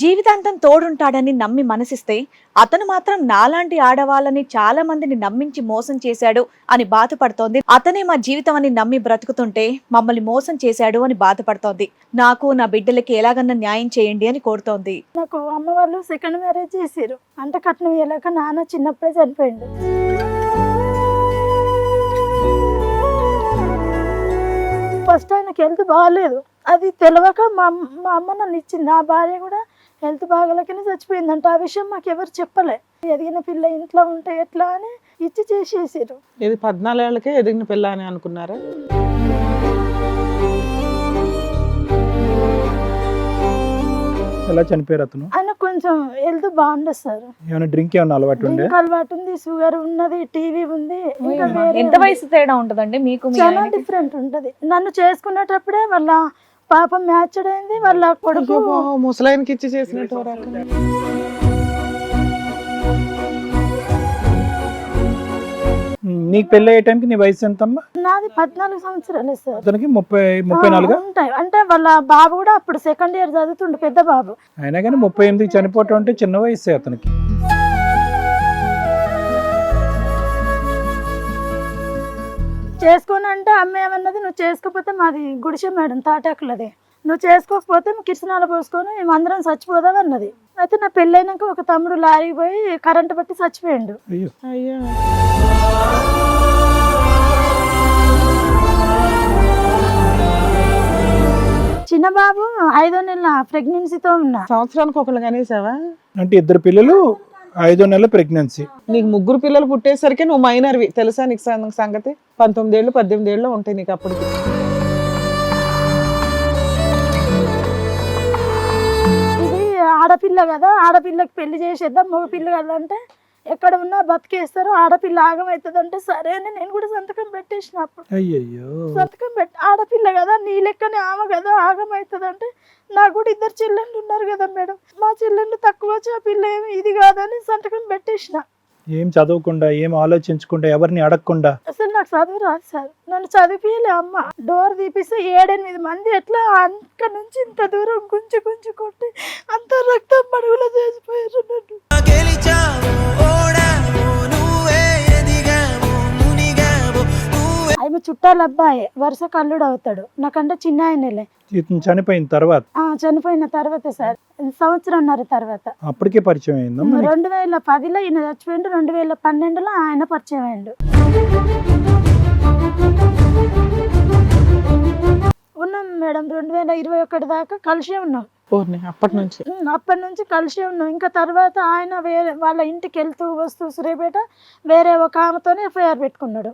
జీవితాంతం తోడుంటాడని నమ్మి మనసిస్తే అతను మాత్రం నాలాంటి ఆడవాళ్ళని చాలా మందిని నమ్మించి మోసం చేశాడు అని బాధపడుతోంది. అతనే మా జీవితం అని నమ్మి బ్రతుకుతుంటే మమ్మల్ని మోసం చేశాడు అని బాధపడుతోంది. నాకు నా బిడ్డలకి ఎలాగన్నా న్యాయం చేయండి అని కోరుతోంది. నాకు అమ్మ వాళ్ళు సెకండ్ మ్యారేజ్ చేసారు. అంటే కట్నం ఇయ్యలేక నాన్న చిన్నప్పుడే చనిపోయిండు. ఫస్ట్ ఆయనకి హెల్త్ బాగాలేదు. అది తెలియక మా అమ్మ నన్ను ఇచ్చింది. ఆ భార్య కూడా హెల్త్ బాగలేకనే చచ్చిపోయిందంట. ఆ విషయం మాకు ఎవరు చెప్పలే. ఎదిగిన పిల్ల ఇంట్లో ఉంటే ఎట్లా అని ఇచ్చి చేసేసారు. ఇది 14 ఏళ్ళకే ఎదిగిన పిల్ల అని అనుకున్నారా? ఎలా చనిపోయారు అతను? ఆయన కొంచెం హెల్త్ బాగుండదు సార్. ఏమైనా డ్రింక్ ఏమైనా అలవాటు ఉండే? అలవాటు ఉంది, షుగర్ ఉన్నది, టీవీ ఉంది. ఇంకా ఎంత వయసు తేడా ఉంటదండి మీకు? చాలా డిఫరెంట్ ఉంటది. నన్ను చేసుకునేటప్పుడే వాళ్ళ పాప మ్యాచ్డ్ అయింది. వాళ్ళ కొడుకు ముసలాయనకి ఇచ్చి చేసినట్టు. నీకు పెళ్లి అయ్యే టైంకి నీ వయసు ఎంతమ్మా? నాది 14 సంవత్సరాలే సార్. అతనికి 34 ఉంటాయి. అంటే వాళ్ళ బాబు కూడా అప్పుడు సెకండ్ ఇయర్ చదువుతుండే, పెద్ద బాబు. అయినా కానీ 38 చనిపోవటం అంటే చిన్న వయసే అతనికి. చేసుకొని అంటే అమ్మ ఏమన్నది, నువ్వు చేసుకోకపోతే మాది గుడిసె మేడం తాటాకులది, నువ్వు చేసుకోకపోతే కిరసనాలు పోసుకొని మేము అందరం చచ్చిపోదాం అన్నది. అయితే నా పెళ్ళైనాక ఒక తమ్ముడు లారీకి పోయి కరెంటు పట్టి చచ్చిపోయిండు. అయ్యో. చిన్న బాబు 5వ నెల ప్రెగ్నెన్సీతో ఉన్నా. సంవత్సరానికి ఒకళ్ళు కనేసావా? అంటే 2 పిల్లలు 5వ నెల ప్రెగ్నెన్సీ. నీకు 3 పిల్లలు పుట్టేసరికి నువ్వు మైనర్వి. తెలుసా నీకు సంగతి? 19 ఏళ్ళు 18 ఏళ్ళు ఉంటాయి నీకు అప్పటికి. ఇది ఆడపిల్ల కదా, ఆడపిల్లకి పెళ్లి చేసేద్దాం, మగ పిల్ల కదా అంటే ఎక్కడ ఉన్నా బతికేస్తారు, ఆడపిల్ల ఆగమవుతుంది అంటే సరే అని నేను కూడా సంతకం పెట్టేసినప్పుడు. అయ్యయ్యో. సంతకం పెట్టి ఆడపిల్ల కదా, నీ లెక్కనే ఆమె కదా ఆగమవుతుంది అంటే, నాకు కూడా 2 చెల్లెళ్ళు ఉన్నారు కదా మేడం, మా చెల్లెళ్ళు తక్కువ, ఆ పిల్ల ఏమి ఇది కాదని సంతకం పెట్టేసిన. ఏం చదవకుండా, ఏం ఆలోచించకుండా, ఎవరిని అడగకుండా. అసలు నాకు చదువు రాదు సార్. నన్ను చదివిలే అమ్మ. డోర్ తీపిస్తే 7-8 మంది ఎట్లా అక్క నుంచి ఇంత దూరం గుంజి గుంజి కొట్టి అంత రక్తం మడుగులో చేసిపోయారు నన్ను. ఆయన చుట్టాల అబ్బాయి, వరుస కల్లుడు అవుతాడు, నాకంటే చిన్న ఆయనలే. ఇతను చనిపోయిన తర్వాత? చనిపోయిన తర్వాత సార్, సంవత్సరంన్నర తర్వాత. అప్పటికే పరిచయం అయిందా? 2010లో ఈయన చచ్చిపోయిండు, 2012లో ఆయన పరిచయం అయిండు. ఉన్నాం మేడం, 2021 దాకా కలిసే ఉన్నాం. అప్పటి నుంచి కలిసే ఉన్నాం. ఇంకా తర్వాత ఆయన వేరే వాళ్ళ ఇంటికి వెళ్తూ వస్తూ సూర్యాపేట వేరే ఒక ఆమెతోనే ఎఫ్ఐఆర్ పెట్టుకున్నాడు.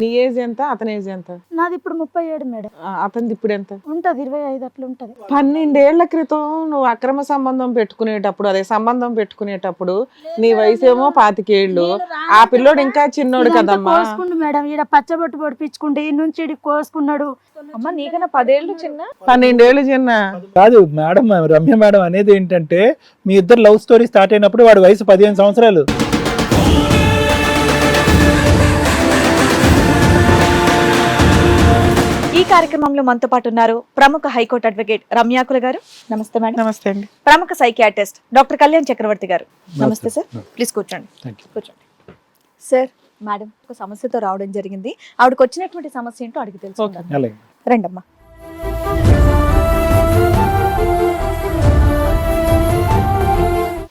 నీ ఏజ్ ఎంత, అతని ఏజ్ ఎంత? నాది ఇప్పుడు 37 మేడం. అతనిది ఇప్పుడు ఎంత ఉంటది? 25 అట్లా ఉంటది. 12 ఏళ్ల క్రితం నువ్వు అక్రమ సంబంధం పెట్టుకునేటప్పుడు, అదే సంబంధం పెట్టుకునేటప్పుడు నీ వయసు ఏమో 25 ఏళ్ళు. ఆ పిల్లోడు ఇంకా చిన్నోడు కదమ్మా. కోసుకుండు మేడం, ఈడ పచ్చబొట్టు పొడిపించుకుంటే ఈ నుంచి ఈడికి కోసుకున్నాడు. అమ్మ నీకన్నా 10 ఏళ్ళు చిన్న, 12 ఏళ్ళు చిన్న కాదు మేడం. రమ్య మేడం అనేది ఏంటంటే, మీ ఇద్దరు లవ్ స్టోరీ స్టార్ట్ అయినప్పుడు వాడి వయసు 15 సంవత్సరాలు. ఈ కార్యక్రమంలో మనతో పాటు ఉన్నారు ప్రముఖ హైకోర్టు అడ్వకేట్ రమ్యాకుల గారు. నమస్తే మేడం. నమస్తే అండి. ప్రముఖ సైకియాట్రిస్ట్ డాక్టర్ కళ్యాణ్ చక్రవర్తి గారు. నమస్తే సార్. ప్లీజ్ కూర్చోండి. కూర్చోండి సార్. మేడం ఒక సమస్యతో రావడం జరిగింది. ఆవిడకి వచ్చినటువంటి సమస్య ఏంటో అడిగి తెలుసుకుందాం. రండమ్మా.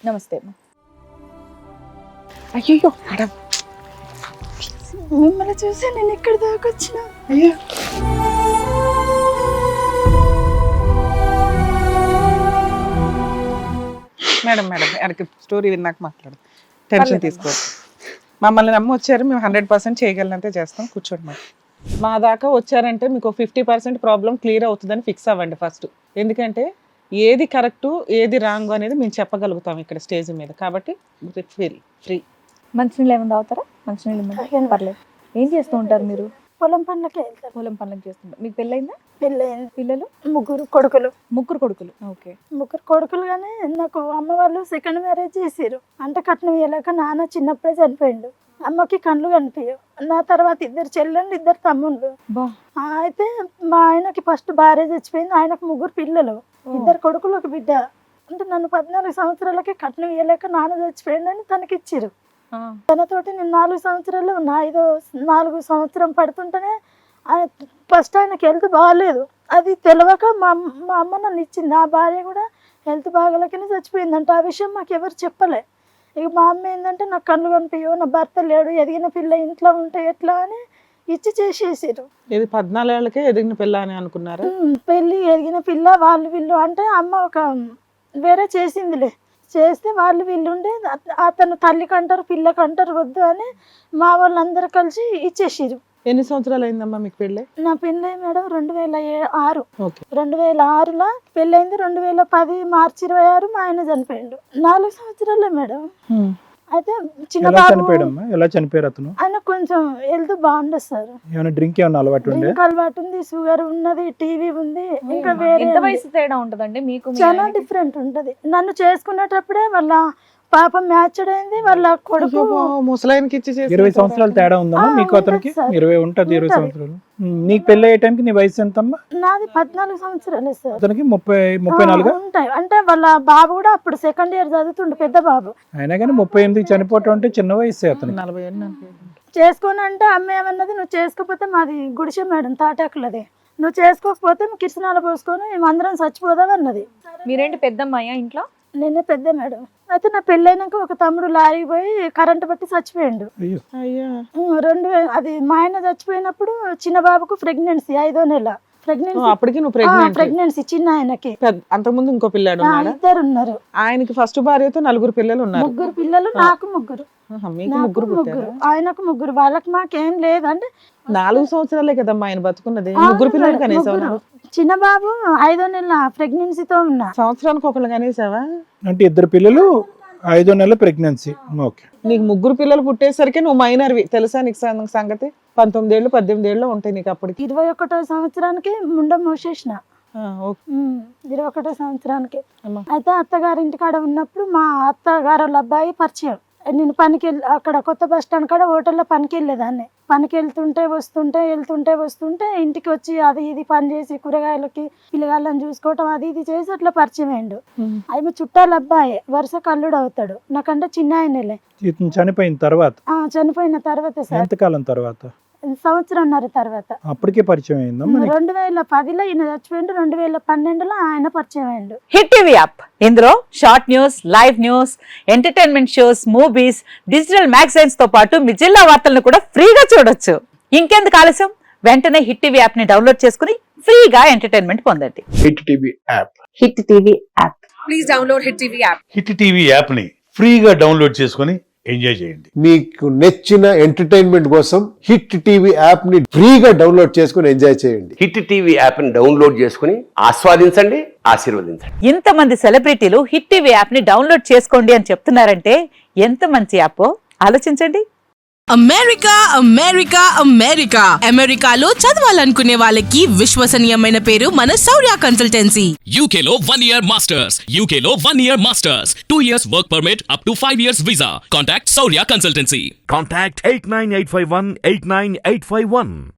నమస్తే అమ్మా. అయ్యో మేడం, మిమ్మల్ని చూసి నేను ఇక్కడ దాకా వచ్చిన. మేడం మేడం స్టోరీ విన్నాక మాట్లాడు. టెన్షన్ తీసుకోవచ్చు. మమ్మల్ని నమ్మి వచ్చారు, మేము 100% చేయగలనంతే చేస్తాం. కూర్చోండి మేడం. మా దాకా వచ్చారంటే మీకు 50% ప్రాబ్లం క్లియర్ అవుతుందని ఫిక్స్ అవ్వండి ఫస్ట్. ఎందుకంటే ఏది కరెక్ట్ ఏది రాంగ్ అనేది మేము చెప్పగలుగుతాం ఇక్కడ స్టేజ్ మీద. కాబట్టి ఫ్రీ. మంచినీళ్ళు ఏమైనా తాగుతారా? మంచినీళ్ళు పర్లేదు. ఏం చేస్తూ ఉంటారు మీరు? పొలం పనులకే వెళ్తారు. పొలం పనులకు చేస్తుంటారు. మీకు పెళ్ళైందా? పెళ్ళైంది. పిల్లలు? 3 కొడుకులు. 3 కొడుకులు. ఓకే. 3 కొడుకులు కానీ నాకు అమ్మ వాళ్ళు సెకండ్ మ్యారేజ్ చేసారు. అంటే కట్నం ఇయ్యలేక నాన్న చిన్నప్పుడే చనిపోయిండు. అమ్మకి కళ్ళు కనిపించవు. నా తర్వాత 2 చెల్లెళ్ళు 2 తమ్ముళ్ళు. అయితే మా ఆయనకి ఫస్ట్ భార్య చచ్చిపోయింది, ఆయనకు 3 పిల్లలు, 2 కొడుకులు 1 బిడ్డ. అంటే నన్ను 14 సంవత్సరాలకి కట్నం ఇవ్వలేక నాన్న చచ్చిపోయిందని తనకి ఇచ్చిరు. తనతోటి నేను 4 సంవత్సరాలు ఉన్నా. 4 సంవత్సరం పడుతుంటేనే ఫస్ట్ ఆయనకి హెల్త్ బాగాలేదు. అది తెలియక మా అమ్మ నన్ను ఇచ్చింది. ఆ భార్య కూడా హెల్త్ బాగాలేకనే చచ్చిపోయిందంట. ఆ విషయం మాకు ఎవరు చెప్పలే. ఇక మా అమ్మ ఏంటంటే నాకు కళ్ళు కనిపించవు, నా భర్త లేడు, ఎదిగిన పిల్ల ఇంట్లో ఉంటే ఎట్లా అని ఇచ్చి చేసేసారు. ఇది 14 ఏళ్ళకే ఎదిగిన పిల్ల అని అనుకున్నారా? పెళ్ళి ఎదిగిన పిల్ల వాళ్ళు వీళ్ళు అంటే అమ్మ ఒక వేరే చేసిందిలే. చేస్తే వాళ్ళు వీళ్ళు ఉండే అతను తల్లికంటారు పిల్లకంటారు వద్దు అని మా వాళ్ళందరూ కలిసి ఇచ్చేసారు. ఎన్ని సంవత్సరాలు అయిందమ్మా మీకు పెళ్ళి? నా పెళ్ళి మేడం 2006. ఓకే. 2006లో పెళ్ళైంది. 2010 మార్చి 26 మా ఆయన చనిపోయిండు. 4 సంవత్సరాలే మేడం. అయితే చిన్న ఎలా బాబు చనిపోయాడమ్మా? ఎలా చనిపోయారు అతను? ఆయన కొంచెం హెల్త్ బాగుండదు సార్. ఏమైనా డ్రింక్ ఏమైనా అలవాటు ఉండే? డ్రింక్ అలవాటు ఉంది, షుగర్ ఉన్నది, టీవీ ఉంది, ఇంకా వేరే ఎంత వయసు తేడా ఉంటదండి మీకు? చాలా డిఫరెంట్ ఉంటది. నన్ను చేసుకునేటప్పుడే వాళ్ళ పాపం మ్యాచ్డ్ అయింది. వాళ్ళ కొడుకు ముసలాయనకి ఇచ్చి 20 సంవత్సరాలు తేడా ఉందమ్మా మీకు అతనికి? 20 ఉంటుంది. 20 సంవత్సరాలు. నీకు పెళ్లి అయ్యే టైంకి నీ వయసు ఎంతమ్మా? నాది 14 సంవత్సరాలే సార్. అతనికి 34 ఉంటాయి. అంటే వాళ్ళ బాబు కూడా అప్పుడు 2nd ఇయర్ చదువుతుండు, పెద్ద బాబు. అయినా కానీ 38 చనిపోవటం అంటే చిన్న వయసు అతనికి. 40 ఏళ్ళు చేసుకొని అంటే అమ్మ ఏమన్నది, నువ్వు చేసుకోకపోతే మాది గుడిసె మేడం తాటాకులది, నువ్వు చేసుకోకపోతే కిరసనాలు పోసుకొని మేమందరం చచ్చిపోదాం అన్నది. మీరేంటి పెద్దమ్మాయా ఇంట్లో? నేనే పెద్ద మేడం. అయితే నా పెళ్ళైనాక ఒక తమ్ముడు లారీకి పోయి కరెంటు పట్టి చచ్చిపోయిండు. అయ్యా. 2000 అది మా ఆయన చచ్చిపోయినప్పుడు చిన్న బాబుకు ప్రెగ్నెన్సీ 5వ నెల. అప్పటికి నువ్వు ప్రెగ్నెన్సీ చిన్న ఆయనకి. అంతకుముందు ఇంకో పిల్లాడు? 2 ఉన్నారు. ఆయనకి ఫస్ట్ భార్యతో 4 పిల్లలు ఉన్నారు. 3 పిల్లలు, నాకు 3. మీకు 3 పుట్టారు? ఆయనకు 3. వాళ్ళకి మాకేం లేదు. అంటే 4 సంవత్సరాలే కదమ్మా ఆయన బతుకున్నది. 3 పిల్లలు కనీసం. చిన్న బాబు 5వ నెల ప్రెగ్నెన్సీతో ఉన్నా. సంవత్సరానికి ఒకళ్ళు కనేసావా? అంటే 2 పిల్లలు 5వ నెల ప్రెగ్నెన్సీ. ఓకే. నీకు 3 పిల్లలు పుట్టేసరికి నువ్వు మైనర్వి తెలుసా నీకు సంగతి? 19 ఏళ్ళు 18 ఏళ్ళు ఉంటాయి నీకు అప్పటికి. 21వ సంవత్సరానికి ముండం మూసేసిన. 21వ సంవత్సరానికి. అయితే అత్తగారింటి కాడ ఉన్నప్పుడు మా అత్తగారు వాళ్ళ అబ్బాయి పరిచయం. నేను పనికి అక్కడ కొత్త బస్ స్టాండ్ కాడ హోటల్లో పనికి వెళ్ళేదాన్ని. పనికి వెళ్తుంటే వస్తుంటే ఇంటికి వచ్చి అది ఇది పని చేసి కూరగాయలకి పిల్లగాళ్ళని చూసుకోవటం అది ఇది చేసి అట్లా పరిచయం అయ్యిండు. ఆయన చుట్టాల అబ్బాయి, వరుస కల్లుడు అవుతాడు, నాకంటే చిన్న ఆయనలే. చనిపోయిన తర్వాత? చనిపోయిన తర్వాత సార్. ఎంతకాలం తర్వాత? సంవత్సరంన్నర తర్వాత. అప్పటికే పరిచయం అయిందమ్మా? 2010లో ఈయన చచ్చిపోయిండు, 2012లో ఆయన పరిచయం అయ్యిండు. హిట్ టీవీ యాప్, ఇందులో short news, live news, entertainment shows, movies, digital magazines తో పాటు మీ జిల్లా వార్తలను కూడా ఫ్రీగా చూడొచ్చు. ఇంకెందుకు ఆలస్యం, వెంటనే హిట్ టీవీ యాప్ ని డౌన్లోడ్ చేసుకుని ఫ్రీగా ఎంటర్టైన్మెంట్ పొందండి. Hit TV app. Hit TV app. Please download hit TV app. Hit TV app ని ఫ్రీగా డౌన్లోడ్ చేసుకొని ఎంజాయ్ చేయండి. మీకు నచ్చిన ఎంటర్టైన్మెంట్ కోసం హిట్ టీవీ యాప్ ని ఫ్రీగా డౌన్లోడ్ చేసుకుని ఎంజాయ్ చేయండి. హిట్ టీవీ యాప్ ని డౌన్లోడ్ చేసుకుని ఆస్వాదించండి, ఆశీర్వదించండి. ఇంతమంది సెలబ్రిటీలు హిట్ టీవీ యాప్ ని డౌన్లోడ్ చేసుకోండి అని చెప్తున్నారంటే ఎంత మంచి యాప్ ఆలోచించండి. అమెరికా అమెరికా అమెరికా అమెరికాలో చదవాలనుకునే వాళ్ళకి విశ్వసనీయమైన పేరు మన శౌర్య కన్సల్టెన్సీ. UK లో 1 year masters. UK లో 1 year masters. 2 years work permit up to 5 years visa. Contact Saurya Consultancy. Contact 89851 89851.